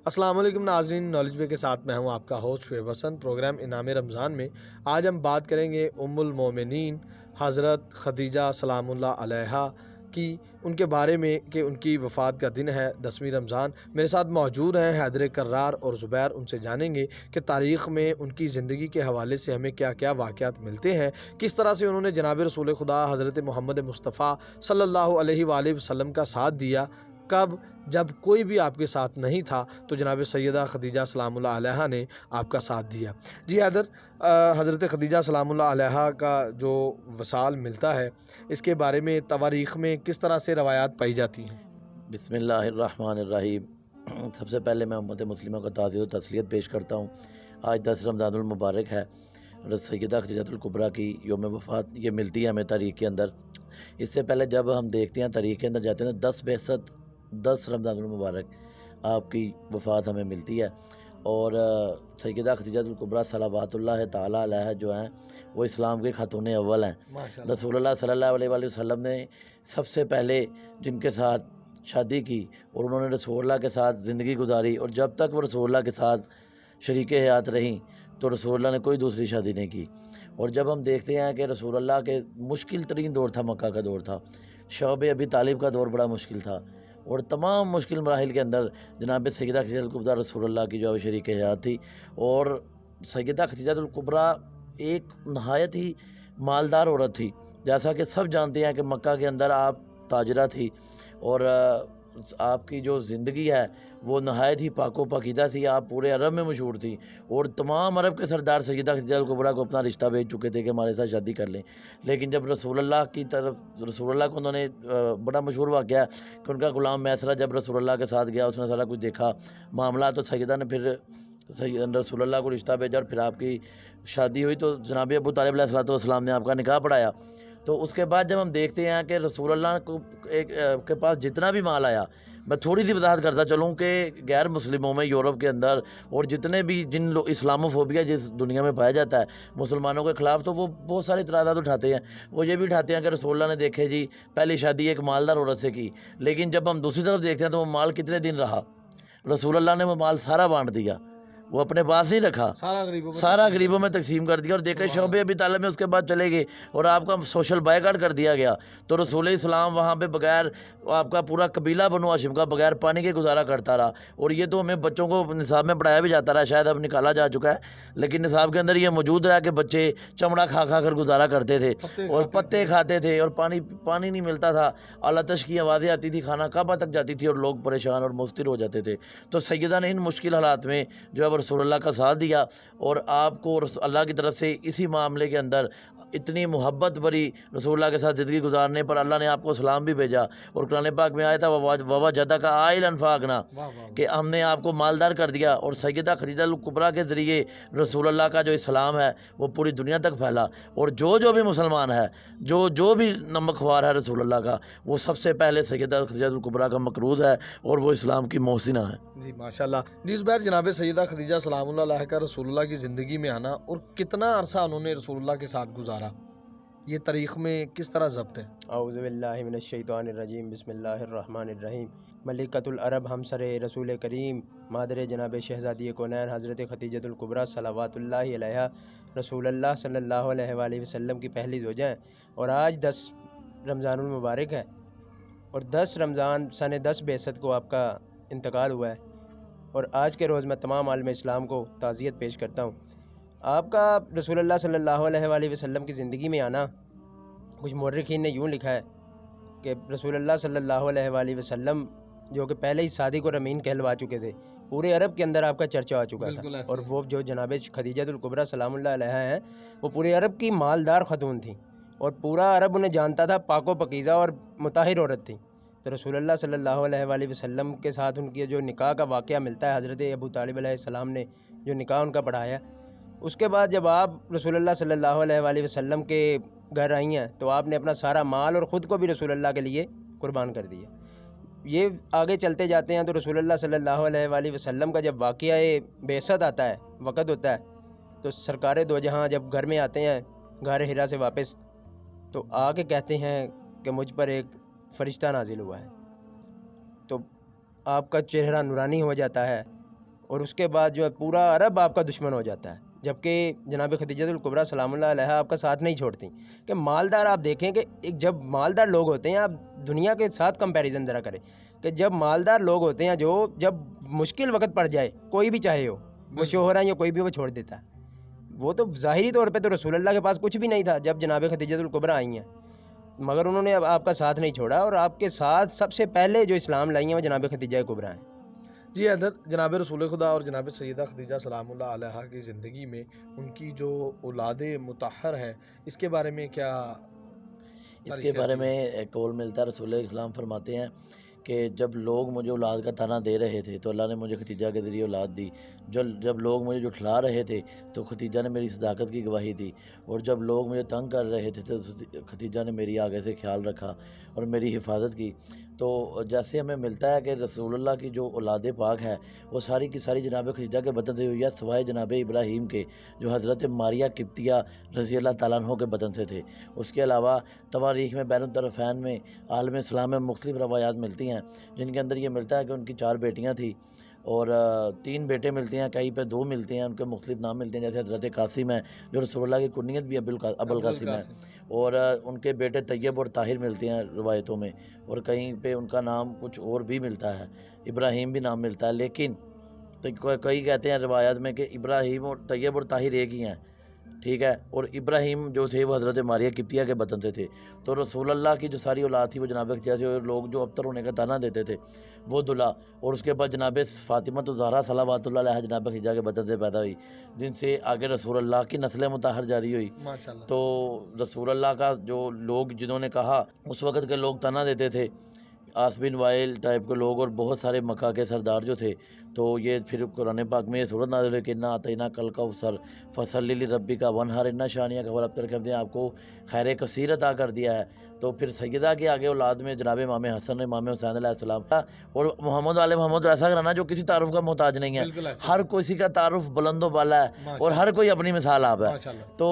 السلام علیکم ناظرین، نالج وے کے ساتھ میں ہوں آپ کا ہوسٹ شعیب حسن۔ پروگرام انعام رمضان میں آج ہم بات کریں گے ام المومنین حضرت خدیجہ سلام اللہ علیہا کی، ان کے بارے میں کہ ان کی وفات کا دن ہے 10ویں رمضان۔ میرے ساتھ موجود ہیں حیدر کرار اور زبیر، ان سے جانیں گے کہ تاریخ میں ان کی زندگی کے حوالے سے ہمیں کیا کیا واقعات ملتے ہیں، کس طرح سے انہوں نے جناب رسول خدا حضرت محمد مصطفیٰ صلی اللہ علیہ وآلہ وسلم کا ساتھ دیا، کب جب کوئی بھی آپ کے ساتھ نہیں تھا تو جناب سیدہ خدیجہ سلام اللہ علیہا نے آپ کا ساتھ دیا۔ جی حیدر، حضرت خدیجہ سلام اللہ علیہا کا جو وصال ملتا ہے، اس کے بارے میں تواریخ میں کس طرح سے روایات پائی جاتی ہیں؟ بسم اللہ الرحمن الرحیم۔ سب سے پہلے میں امت مسلمہ کو تعزیت و تسلیت پیش کرتا ہوں۔ آج 10 رمضان المبارک ہے، حضرت سیدہ خدیجہ الکبریٰ کی یوم وفات یہ ملتی ہے ہمیں تاریخ کے اندر۔ اس سے پہلے جب ہم دیکھتے ہیں تاریخ کے اندر جاتے ہیں 10 رمضان المبارک آپ کی وفات ہمیں ملتی ہے، اور سیدہ خدیجہ الکبریٰ صلوات اللہ تعالیٰ علیہ جو ہیں وہ اسلام کے خاتون اول ہیں۔ رسول اللہ صلی اللہ علیہ وآلہ وسلم نے سب سے پہلے جن کے ساتھ شادی کی اور انہوں نے رسول اللہ کے ساتھ زندگی گزاری، اور جب تک وہ رسول اللہ کے ساتھ شریک حیات رہیں تو رسول اللہ نے کوئی دوسری شادی نہیں کی۔ اور جب ہم دیکھتے ہیں کہ رسول اللہ کے مشکل ترین دور تھا، مکہ کا دور تھا، شعب ابی طالب کا دور بڑا مشکل تھا، اور تمام مشکل مراحل کے اندر جناب سیدہ خدیجہ الکبریٰ رسول اللہ کی جو شریک حیات تھی۔ اور سیدہ خدیجہ الکبریٰ ایک نہایت ہی مالدار عورت تھی، جیسا کہ سب جانتے ہیں کہ مکہ کے اندر آپ تاجرہ تھی، اور آپ کی جو زندگی ہے وہ نہایت ہی پاک و پاکیزہ تھی۔ آپ پورے عرب میں مشہور تھی، اور تمام عرب کے سردار سیدہ خدیجہ الکبریٰ کو اپنا رشتہ بھیج چکے تھے کہ ہمارے ساتھ شادی کر لیں۔ لیکن جب رسول اللہ کی طرف رسول اللہ کو انہوں نے بڑا مشہور واقعہ ہے کہ ان کا غلام میسرہ جب رسول اللہ کے ساتھ گیا، اس نے سارا کچھ دیکھا معاملہ، تو سیدہ نے پھر رسول اللہ کو رشتہ بھیجا، اور پھر آپ کی شادی ہوئی تو جناب ابو طالب علیہ السلام نے آپ کا نکاح پڑھایا۔ تو اس کے بعد جب ہم دیکھتے ہیں کہ رسول اللہ کو کے پاس جتنا بھی مال آیا، میں تھوڑی سی وضاحت کرتا چلوں کہ غیر مسلموں میں یورپ کے اندر اور جتنے بھی جن لوگ اسلاموفوبیا جس دنیا میں پایا جاتا ہے مسلمانوں کے خلاف، تو وہ بہت سارے اعتراضات اٹھاتے ہیں۔ وہ یہ بھی اٹھاتے ہیں کہ رسول اللہ نے دیکھے جی پہلی شادی ایک مالدار عورت سے کی، لیکن جب ہم دوسری طرف دیکھتے ہیں تو وہ مال کتنے دن رہا؟ رسول اللہ نے وہ مال سارا بانٹ دیا، وہ اپنے پاس نہیں رکھا، سارا غریبوں میں تقسیم کر دیا۔ اور دیکھے شعب ابی طالب میں اس کے بعد چلے گئے اور آپ کا سوشل بائیکاٹ کر دیا گیا، تو رسول اسلام وہاں پہ بغیر آپ کا پورا قبیلہ بنو ہاشم کا بغیر پانی کے گزارا کرتا رہا۔ اور یہ تو ہمیں بچوں کو نصاب میں پڑھایا بھی جاتا رہا، شاید اب نکالا جا چکا ہے، لیکن نصاب کے اندر یہ موجود رہا کہ بچے چمڑا کھا کھا کر گزارا کرتے تھے اور پتے کھاتے تھے، اور پانی نہیں ملتا تھا، آلاتش کی آوازیں آتی تھی، کھانا کعبہ تک جاتی تھی، اور لوگ پریشان اور مضطر ہو جاتے تھے۔ تو سیدہ نے ان مشکل حالات میں جو ہے رسول اللہ کا ساتھ دیا، اور آپ کو اللہ کی طرف سے اسی معاملے کے اندر اتنی محبت بری رسول اللہ کے ساتھ زندگی گزارنے پر اللہ نے آپ کو سلام بھی بھیجا، اور قرآن پاک میں آیا تھا ووجدک کا عائلا فاغنا، کہ ہم نے آپ کو مالدار کر دیا۔ اور سیدہ خدیجہ الکبریٰ کے ذریعے رسول اللہ کا جو اسلام ہے وہ پوری دنیا تک پھیلا، اور جو بھی مسلمان ہے، جو بھی نمک خوار ہے رسول اللہ کا، وہ سب سے پہلے سیدہ خدیجہ الکبریٰ کا مقروض ہے، اور وہ اسلام کی محسنہ ہے۔ جی ماشاءاللہ۔ جی زبیر، جناب سیدہ خدیجہ سلام اللہ علیہا کا رسول اللہ کی زندگی میں آنا اور کتنا عرصہ انہوں نے رسول اللہ کے ساتھ گزارا، یہ تاریخ میں کس طرح ضبط ہے؟ اعوذ باللہ من الشیطان الرجیم، بسم اللہ الرحمن الرحیم۔ ملکۃ العرب ہمسر رسول کریم مادر جناب شہزادی کونین حضرت خدیجہ الکبریٰ صلوات اللہ علیہا رسول اللہ صلی اللہ علیہ وآلہ وسلم کی پہلی زوجہ ہیں، اور آج 10 رمضان المبارک ہے، اور 10 رمضان سن 10 بعثت کو آپ کا انتقال ہوا ہے، اور آج کے روز میں تمام عالم اسلام کو تعزیت پیش کرتا ہوں۔ آپ کا رسول اللہ صلی اللہ علیہ وآلہ وسلم کی زندگی میں آنا، کچھ مورخین نے یوں لکھا ہے کہ رسول اللہ صلی اللہ علیہ وآلہ وسلم جو کہ پہلے ہی صادق اور امین کہلوا چکے تھے، پورے عرب کے اندر آپ کا چرچا ہو چکا تھا، اور وہ جو جناب خدیجہ الکبریٰ سلام اللہ علیہا ہیں وہ پورے عرب کی مالدار خاتون تھیں، اور پورا عرب انہیں جانتا تھا، پاک و پاکیزہ اور مطہر عورت تھیں۔ تو رسول اللہ صلی اللہ علیہ وآلہ وسلم کے ساتھ ان کی جو نکاح کا واقعہ ملتا ہے، حضرت ابو طالب علیہ السلام نے جو نکاح ان کا پڑھایا، اس کے بعد جب آپ رسول اللہ صلی اللہ علیہ وآلہ وسلم کے گھر آئی ہیں تو آپ نے اپنا سارا مال اور خود کو بھی رسول اللہ کے لیے قربان کر دیا۔ یہ آگے چلتے جاتے ہیں تو رسول اللہ صلی اللہ علیہ وآلہ وسلم کا جب واقعہ بعثت آتا ہے، وقت ہوتا ہے، تو سرکار دو جہاں جب گھر میں آتے ہیں غار حرا سے واپس، تو آ کے کہتے ہیں کہ مجھ پر ایک فرشتہ نازل ہوا ہے، تو آپ کا چہرہ نورانی ہو جاتا ہے، اور اس کے بعد جو ہے پورا عرب آپ کا دشمن ہو جاتا ہے، جبکہ جناب خدیجہ الکبریٰ سلام اللہ علیہا آپ کا ساتھ نہیں چھوڑتی کہ مالدار آپ دیکھیں کہ ایک جب مالدار لوگ ہوتے ہیں، آپ دنیا کے ساتھ کمپیریزن ذرا کریں کہ جب مالدار لوگ ہوتے ہیں جو جب مشکل وقت پڑ جائے کوئی بھی چاہے ہو، وہ شوہر ہیں یا کوئی بھی، وہ چھوڑ دیتا ہے. وہ تو ظاہری طور پہ تو رسول اللہ کے پاس کچھ بھی نہیں تھا جب جناب خدیجہ الکبریٰ آئی ہیں، مگر انہوں نے اب آپ کا ساتھ نہیں چھوڑا، اور آپ کے ساتھ سب سے پہلے جو اسلام لائی ہیں وہ جناب خدیجہ کبریٰ ہیں. جی حیدر، جناب رسول خدا اور جناب سیدہ خدیجہ سلام اللہ علیہا کی زندگی میں ان کی جو اولاد مطہر ہیں، اس کے بارے میں کیا اس کے بارے میں ایک قول ملتا ہے، رسول اسلام فرماتے ہیں کہ جب لوگ مجھے اولاد کا طعنہ دے رہے تھے تو اللہ نے مجھے ختیجہ کے ذریعے اولاد دی. جب لوگ مجھے جھٹلا رہے تھے تو ختیجہ نے میری صداقت کی گواہی دی، اور جب لوگ مجھے تنگ کر رہے تھے تو ختیجہ نے میری آگے سے خیال رکھا اور میری حفاظت کی. تو جیسے ہمیں ملتا ہے کہ رسول اللہ کی جو اولاد پاک ہے وہ ساری کی ساری جناب خدیجہ کے بطن سے ہوئی ہے، سوائے جناب ابراہیم کے جو حضرت ماریہ قبطیہ رضی اللہ تعالیٰ عنہ کے بطن سے تھے. اس کے علاوہ تواریخ میں بین الطرفین میں عالم اسلام میں مختلف روایات ملتی ہیں جن کے اندر یہ ملتا ہے کہ ان کی 4 بیٹیاں تھیں اور 3 بیٹے ملتے ہیں، کہیں پہ 2 ملتے ہیں، ان کے مختلف نام ملتے ہیں، جیسے حضرت قاسم ہے جو رسول اللہ کی کنیت بھی ابو القاسم ہے، اور ان کے بیٹے طیب اور طاہر ملتے ہیں روایتوں میں، اور کہیں پہ ان کا نام کچھ اور بھی ملتا ہے، ابراہیم بھی نام ملتا ہے. لیکن کئی کہتے ہیں روایات میں کہ ابراہیم اور طیب اور طاہر ایک ہی ہیں، ٹھیک ہے، اور ابراہیم جو تھے وہ حضرت ماریہ قبطیہ کے بطن سے تھے. تو رسول اللہ کی جو ساری اولاد تھی وہ جناب جیسے لوگ جو ابتر ہونے کا طعنہ دیتے تھے وہ دلا، اور اس کے بعد جناب فاطمہ زہرا صلوات اللہ علیہا جناب خدیجہ کے بطن سے پیدا ہوئی، جن سے آگے رسول اللہ کی نسل مطہر جاری ہوئی. تو رسول اللہ کا جو لوگ جنہوں نے کہا اس وقت کے لوگ طعنہ دیتے تھے، آس بن وائل ٹائپ کے لوگ اور بہت سارے مکہ کے سردار جو تھے، تو یہ پھر قرآن پاک میں یہ صورت نازل ہوئی کہ انا اعطیناک الکوثر فصلی لربک وانحر، ان شانئک هو الابتر، کہتے ہیں آپ کو خیر کثیر عطا کر دیا ہے. تو پھر سیدہ کے آگے اولاد میں جناب امام حسن امام حسین علیہ السلام کا، اور محمد علیہ محمد ایسا کرانا جو کسی تعارف کا محتاج نہیں ہے، ہر کسی کا تعارف بلند و بالا ہے اور ہر کوئی اپنی مثال آپ ہے. تو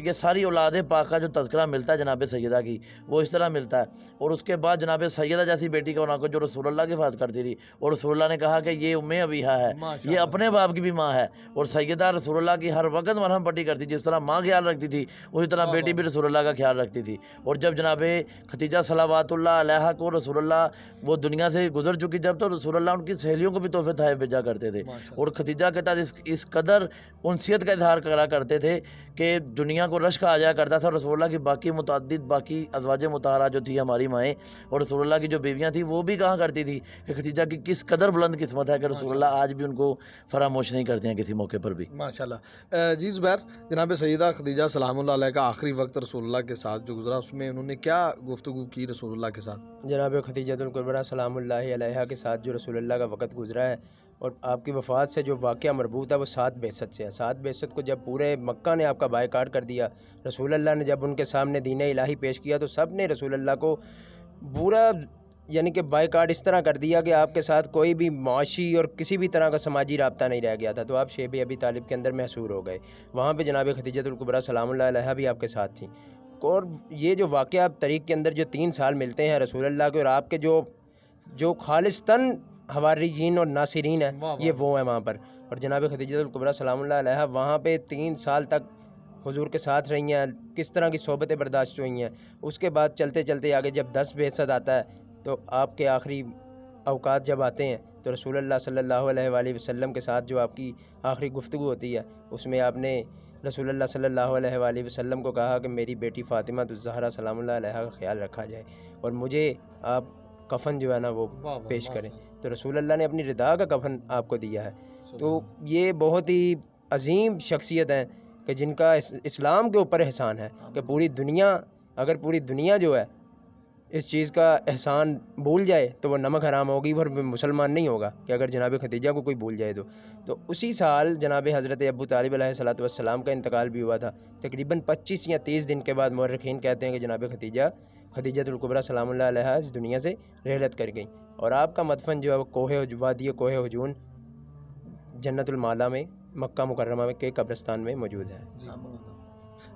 یہ ساری اولاد پاک کا جو تذکرہ ملتا ہے جناب سیدہ کی وہ اس طرح ملتا ہے. اور اس کے بعد جناب سیدہ جیسی بیٹی کا ہونا کو جو رسول اللہ کی حفاظت کرتی تھی، اور رسول اللہ نے کہا کہ یہ ام ابیہا ہے، یہ اپنے باپ کی بھی ماں ہے، اور سیدہ رسول اللہ کی ہر وقت مرہم پٹی کرتی، جس طرح ماں خیال رکھتی تھی اسی طرح بیٹی بھی رسول اللہ کا خیال رکھتی تھی. اور جب جناب ختیجہ صلوات اللہ علیہا کو رسول اللہ وہ دنیا سے گزر چکی جب، تو رسول اللہ ان کی سہیلیوں کو بھی تحفے تحائف بھیجا کرتے تھے، اور ختیجہ کے ساتھ اس قدر انسیت کا اظہار کرا کرتے تھے کہ دنیا کو رشک آ جایا کرتا تھا. رسول اللہ کی باقی متعدد باقی ازواج مطہرہ جو تھی ہماری مائیں اور رسول اللہ کی جو بیویاں تھیں وہ بھی کہا کرتی تھی کہ ختیجہ کی کس قدر بلند قسمت ہے کہ رسول اللہ آج بھی ان کو فراموش نہیں کرتے ہیں کسی موقع پر بھی. ماشاءاللہ. جی زبیر، جناب سیدہ خدیجہ سلام اللہ علیہ کا آخری وقت رسول اللہ کے ساتھ جو گزرا اس میں انہوں نے کیا گفتگو کی رسول اللہ کے ساتھ؟ جناب خدیجہ الکبریٰ سلام اللہ علیہا کے ساتھ جو رسول اللہ کا وقت گزرا ہے اور آپ کی وفات سے جو واقعہ مربوط ہے وہ 7 بعثت سے ہے. 7 بعثت کو جب پورے مکہ نے آپ کا بائیکاٹ کر دیا، رسول اللہ نے جب ان کے سامنے دین الہی پیش کیا تو سب نے رسول اللہ کو پورا یعنی کہ بائیکاٹ اس طرح کر دیا کہ آپ کے ساتھ کوئی بھی معاشی اور کسی بھی طرح کا سماجی رابطہ نہیں رہ گیا تھا. تو آپ شیب ابی طالب کے اندر محصور ہو گئے، وہاں پہ جناب خدیجہ الکبریٰ سلام اللہ علیہا بھی آپ کے ساتھ تھیں. اور یہ جو واقعہ طریق کے اندر جو 3 سال ملتے ہیں رسول اللہ کے اور آپ کے جو خالصتاً حواریین اور ناصرین ہیں یہ وہ ہیں وہاں پر. اور جناب خدیجہ الکبریٰ سلام اللہ علیہا وہاں پہ 3 سال تک حضور کے ساتھ رہی ہیں، کس طرح کی صحبتیں برداشت ہوئی ہیں. اس کے بعد چلتے چلتے آگے جب 10 بعثت آتا ہے تو آپ کے آخری اوقات جب آتے ہیں تو رسول اللہ صلی اللہ علیہ وآلہ وسلم کے ساتھ جو آپ کی آخری گفتگو ہوتی ہے اس میں آپ نے رسول اللہ صلی اللہ علیہ وآلہ وسلم کو کہا کہ میری بیٹی فاطمہ الزہرا سلام اللہ علیہا کا خیال رکھا جائے اور مجھے آپ کفن جو ہے نا وہ پیش کریں. تو رسول اللہ نے اپنی رضا کا کفن آپ کو دیا ہے. تو یہ بہت ہی عظیم شخصیت ہیں کہ جن کا اسلام کے اوپر احسان ہے کہ پوری دنیا، اگر پوری دنیا جو ہے اس چیز کا احسان بھول جائے تو وہ نمک حرام ہوگی اور مسلمان نہیں ہوگا کہ اگر جناب خدیجہ کو کوئی بھول جائے تو اسی سال جناب حضرت ابو طالب علیہ الصلوۃ والسلام کا انتقال بھی ہوا تھا. تقریباً 25 یا 30 دن کے بعد مورخین کہتے ہیں کہ جناب خدیجہ الکبریٰ سلام اللہ علیہا اس دنیا سے رحلت کر گئیں اور آپ کا مدفن جو ہے وہ وادی کوہ ہجون جنت المالا میں مکہ مکرمہ میں کے قبرستان میں موجود ہے.